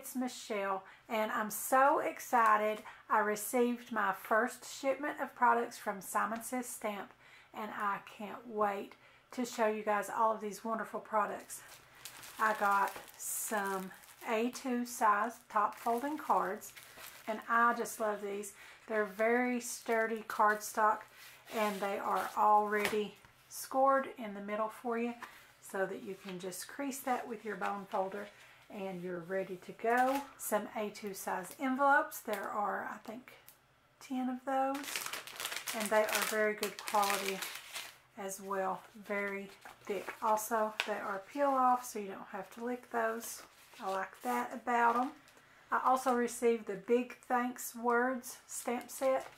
it's Michelle, and I'm so excited. I received my first shipment of products from Simon Says Stamp, and I can't wait to show you guys all of these wonderful products. I got some A2 size top folding cards, and I just love these. They're very sturdy cardstock, and they are already scored in the middle for you so that you can just crease that with your bone folder and you're ready to go. Some A2 size envelopes. There are, I think, 10 of those, and they are very good quality as well. Very thick. Also, they are peel off, so you don't have to lick those. I like that about them. I also received the Big Thanks Words stamp set.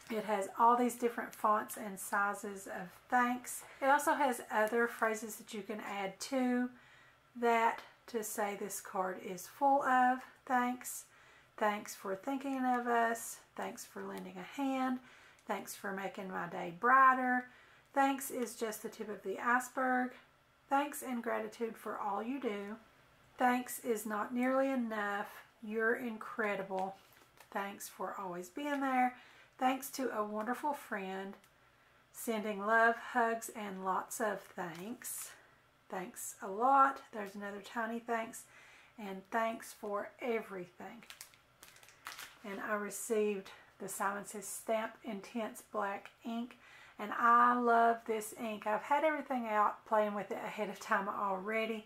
It has all these different fonts and sizes of thanks. It also has other phrases that you can add to that to say this card is full of thanks. Thanks for thinking of us. Thanks for lending a hand. Thanks for making my day brighter. Thanks is just the tip of the iceberg. Thanks and gratitude for all you do. Thanks is not nearly enough. You're incredible. Thanks for always being there. Thanks to a wonderful friend. Sending love, hugs, and lots of thanks. Thanks a lot. There's another tiny thanks. And thanks for everything. And I received the Simon Says Stamp Intense Black ink. And I love this ink. I've had everything out playing with it ahead of time already.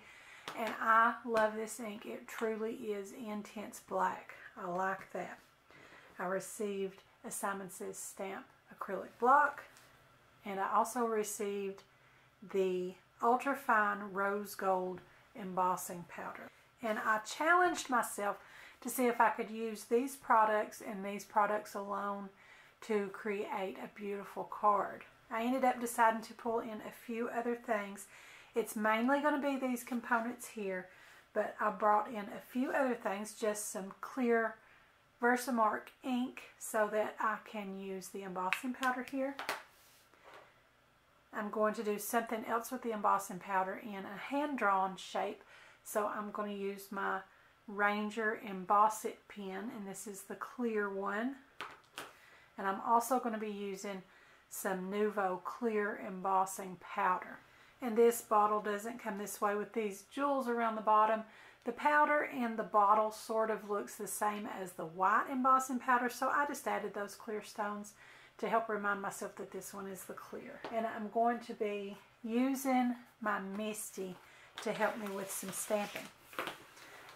And I love this ink. It truly is intense black. I like that. I received a Simon Says Stamp Acrylic Block. And I also received the Ultra Fine Rose Gold Embossing Powder. And I challenged myself to see if I could use these products and these products alone to create a beautiful card. I ended up deciding to pull in a few other things. It's mainly going to be these components here, but I brought in a few other things, just some clear Versamark ink so that I can use the embossing powder here. I'm going to do something else with the embossing powder in a hand-drawn shape, so I'm going to use my Ranger Emboss It pen, and this is the clear one. And I'm also going to be using some Nouveau clear embossing powder. And this bottle doesn't come this way with these jewels around the bottom. The powder in the bottle sort of looks the same as the white embossing powder, so I just added those clear stones to help remind myself that this one is the clear. And I'm going to be using my Misty to help me with some stamping.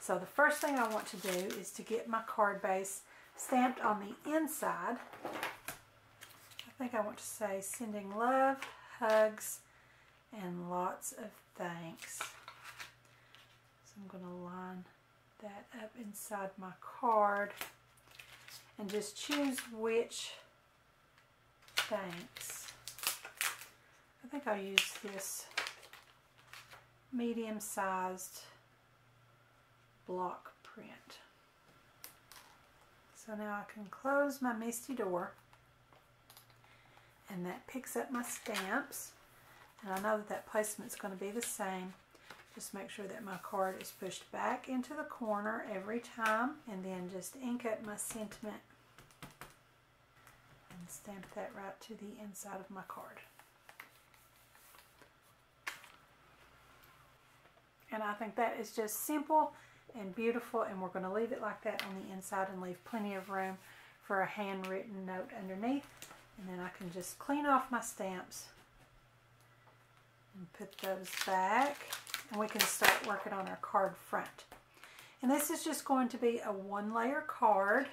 So the first thing I want to do is to get my card base stamped on the inside. I think I want to say sending love, hugs, and lots of thanks. So I'm going to line that up inside my card and just choose which thanks. I think I'll use this medium-sized block print. So now I can close my Misty door, and that picks up my stamps. And I know that that placement's going to be the same. Just make sure that my card is pushed back into the corner every time, and then just ink up my sentiment and stamp that right to the inside of my card. And I think that is just simple and beautiful, and we're going to leave it like that on the inside and leave plenty of room for a handwritten note underneath. And then I can just clean off my stamps and put those back, and we can start working on our card front. And this is just going to be a one-layer card.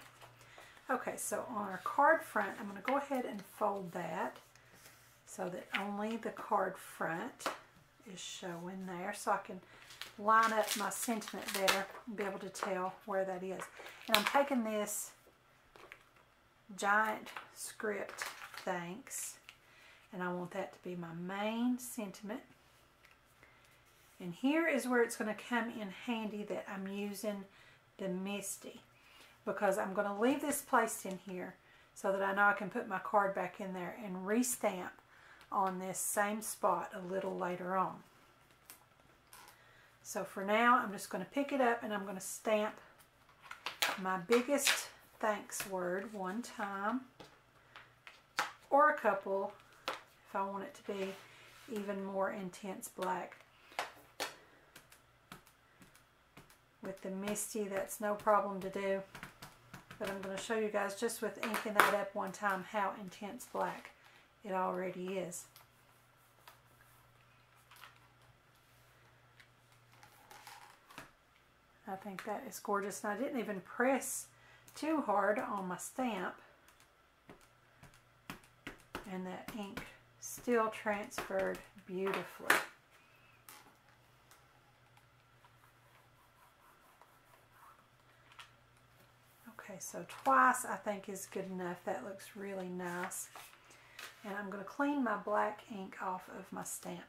Okay, so on our card front, I'm going to go ahead and fold that so that only the card front is showing there, so I can line up my sentiment better and be able to tell where that is. And I'm taking this giant script thanks, and I want that to be my main sentiment. And here is where it's going to come in handy that I'm using the Misty, because I'm going to leave this placed in here so that I know I can put my card back in there and restamp on this same spot a little later on. So for now, I'm just going to pick it up and I'm going to stamp my biggest thanks word one time, or a couple if I want it to be even more intense black. With the Misty, that's no problem to do, but I'm going to show you guys just with inking that up one time how intense black it already is. I think that is gorgeous, and I didn't even press too hard on my stamp, and that ink still transferred beautifully. Okay, so twice I think is good enough. That looks really nice. And I'm going to clean my black ink off of my stamp,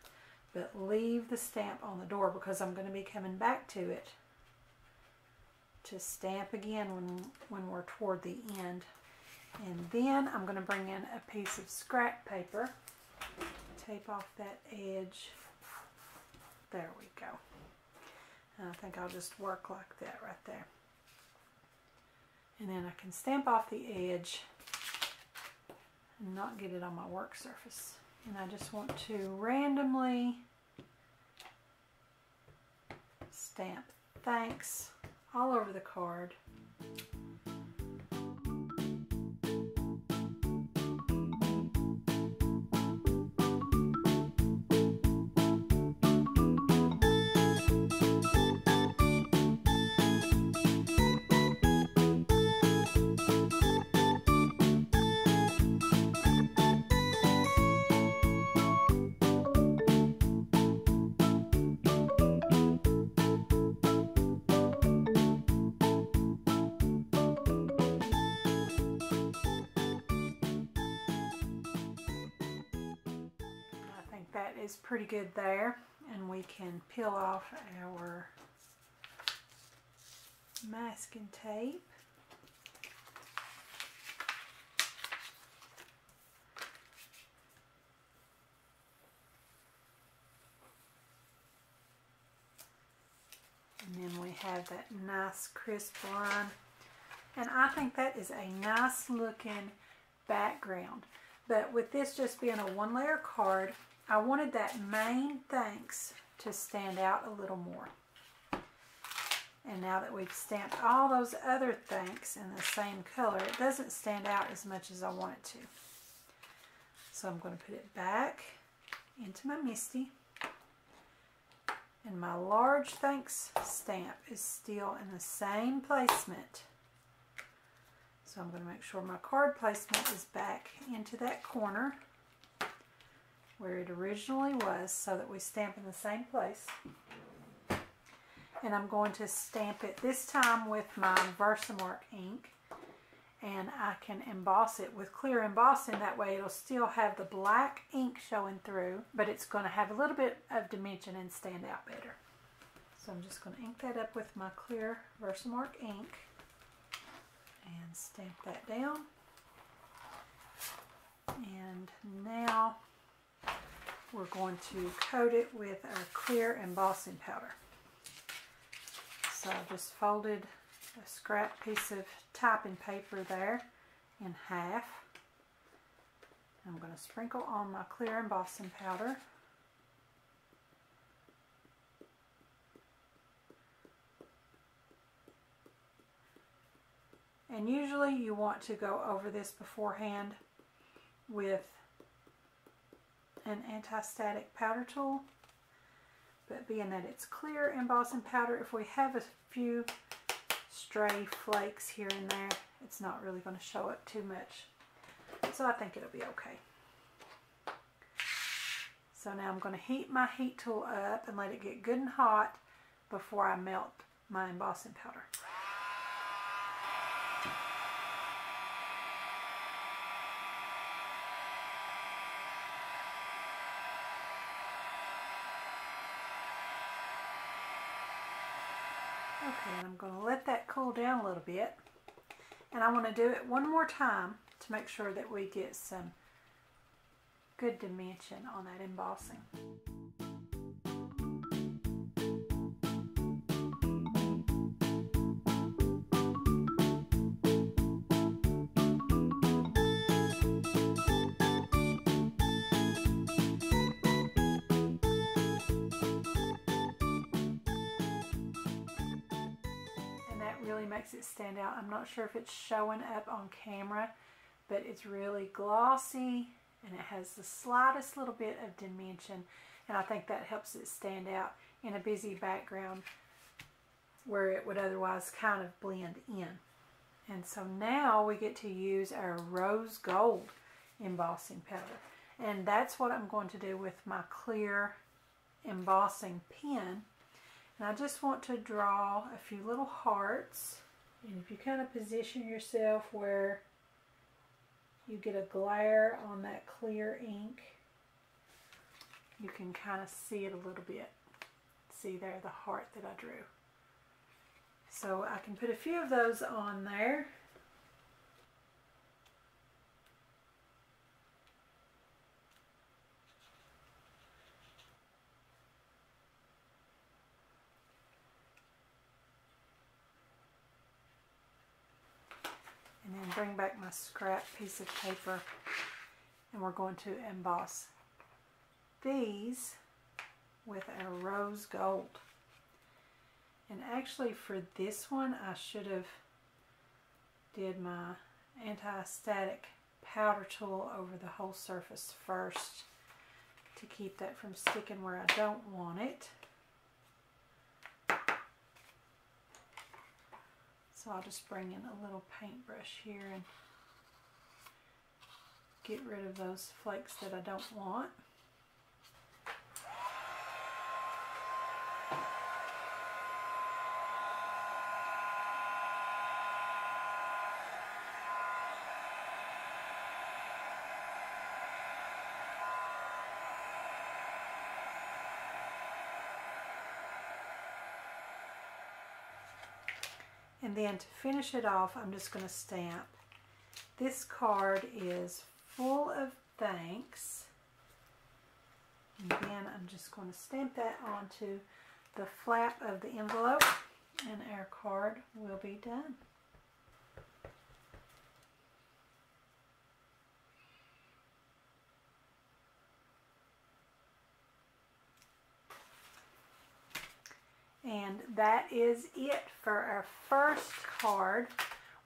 but leave the stamp on the door because I'm going to be coming back to it to stamp again when we're toward the end. And then I'm going to bring in a piece of scrap paper, tape off that edge. There we go. And I think I'll just work like that right there. And then I can stamp off the edge and not get it on my work surface. And I just want to randomly stamp thanks all over the card. That is pretty good there, and we can peel off our masking tape. And then we have that nice crisp line, and I think that is a nice looking background. But with this just being a one layer card, I wanted that main thanks to stand out a little more. And now that we've stamped all those other thanks in the same color, it doesn't stand out as much as I want it to. So I'm going to put it back into my Misty. And my large thanks stamp is still in the same placement. So I'm going to make sure my card placement is back into that corner where it originally was, so that we stamp in the same place. And I'm going to stamp it this time with my Versamark ink, and I can emboss it with clear embossing. That way it'll still have the black ink showing through, but it's going to have a little bit of dimension and stand out better. So I'm just going to ink that up with my clear Versamark ink and stamp that down. And now we're going to coat it with our clear embossing powder. So I just folded a scrap piece of typing paper there in half. I'm going to sprinkle on my clear embossing powder. And usually you want to go over this beforehand with an anti-static powder tool, but being that it's clear embossing powder, if we have a few stray flakes here and there, it's not really going to show up too much. So I think it'll be okay. So now I'm going to heat my heat tool up and let it get good and hot before I melt my embossing powder. Okay, and I'm going to let that cool down a little bit, and I want to do it one more time to make sure that we get some good dimension on that embossing. really makes it stand out. I'm not sure if it's showing up on camera, but it's really glossy and it has the slightest little bit of dimension, and I think that helps it stand out in a busy background where it would otherwise kind of blend in. And so now we get to use our rose gold embossing powder, and that's what I'm going to do with my clear embossing pen. And I just want to draw a few little hearts, and if you kind of position yourself where you get a glare on that clear ink, you can kind of see it a little bit. See there, the heart that I drew. So I can put a few of those on there. And then bring back my scrap piece of paper, and we're going to emboss these with our rose gold. And actually for this one I should have did my anti-static powder tool over the whole surface first to keep that from sticking where I don't want it. So I'll just bring in a little paintbrush here and get rid of those flakes that I don't want. And then to finish it off, I'm just going to stamp. This card is full of thanks. And then I'm just going to stamp that onto the flap of the envelope, and our card will be done. And that is it for our first card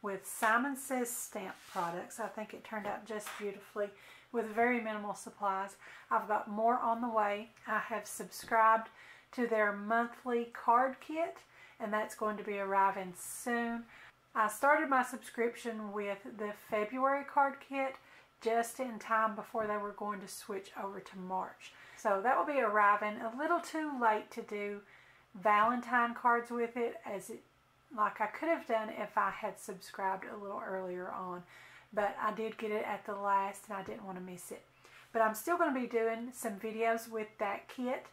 with Simon Says Stamp products. I think it turned out just beautifully with very minimal supplies. I've got more on the way. I have subscribed to their monthly card kit, and that's going to be arriving soon. I started my subscription with the February card kit just in time before they were going to switch over to March. So that will be arriving a little too late to do Valentine cards with it, like I could have done if I had subscribed a little earlier on, but I did get it at the last and I didn't want to miss it. But I'm still going to be doing some videos with that kit.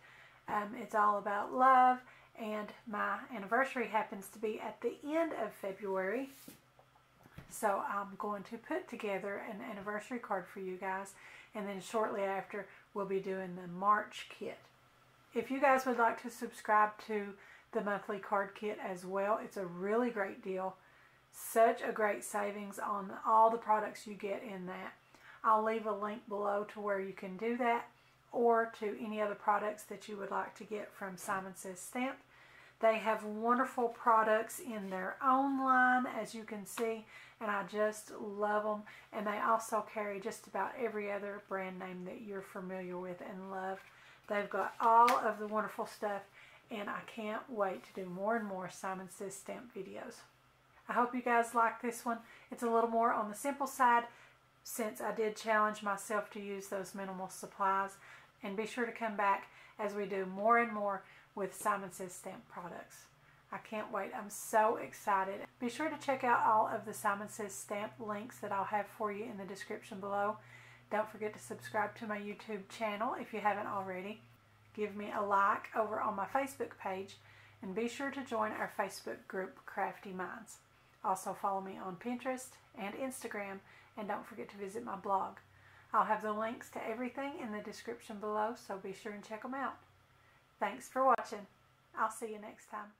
It's all about love, and my anniversary happens to be at the end of February, so I'm going to put together an anniversary card for you guys, and then shortly after we'll be doing the March kit. If you guys would like to subscribe to the monthly card kit as well, it's a really great deal. Such a great savings on all the products you get in that. I'll leave a link below to where you can do that, or to any other products that you would like to get from Simon Says Stamp. They have wonderful products in their own line, as you can see, and I just love them. And they also carry just about every other brand name that you're familiar with and love. They've got all of the wonderful stuff, and I can't wait to do more and more Simon Says Stamp videos. I hope you guys like this one. It's a little more on the simple side since I did challenge myself to use those minimal supplies. And be sure to come back as we do more and more with Simon Says Stamp products. I can't wait. I'm so excited. Be sure to check out all of the Simon Says Stamp links that I'll have for you in the description below. Don't forget to subscribe to my YouTube channel if you haven't already. Give me a like over on my Facebook page, and be sure to join our Facebook group, Crafty Minds. Also follow me on Pinterest and Instagram, and don't forget to visit my blog. I'll have the links to everything in the description below, so be sure and check them out. Thanks for watching. I'll see you next time.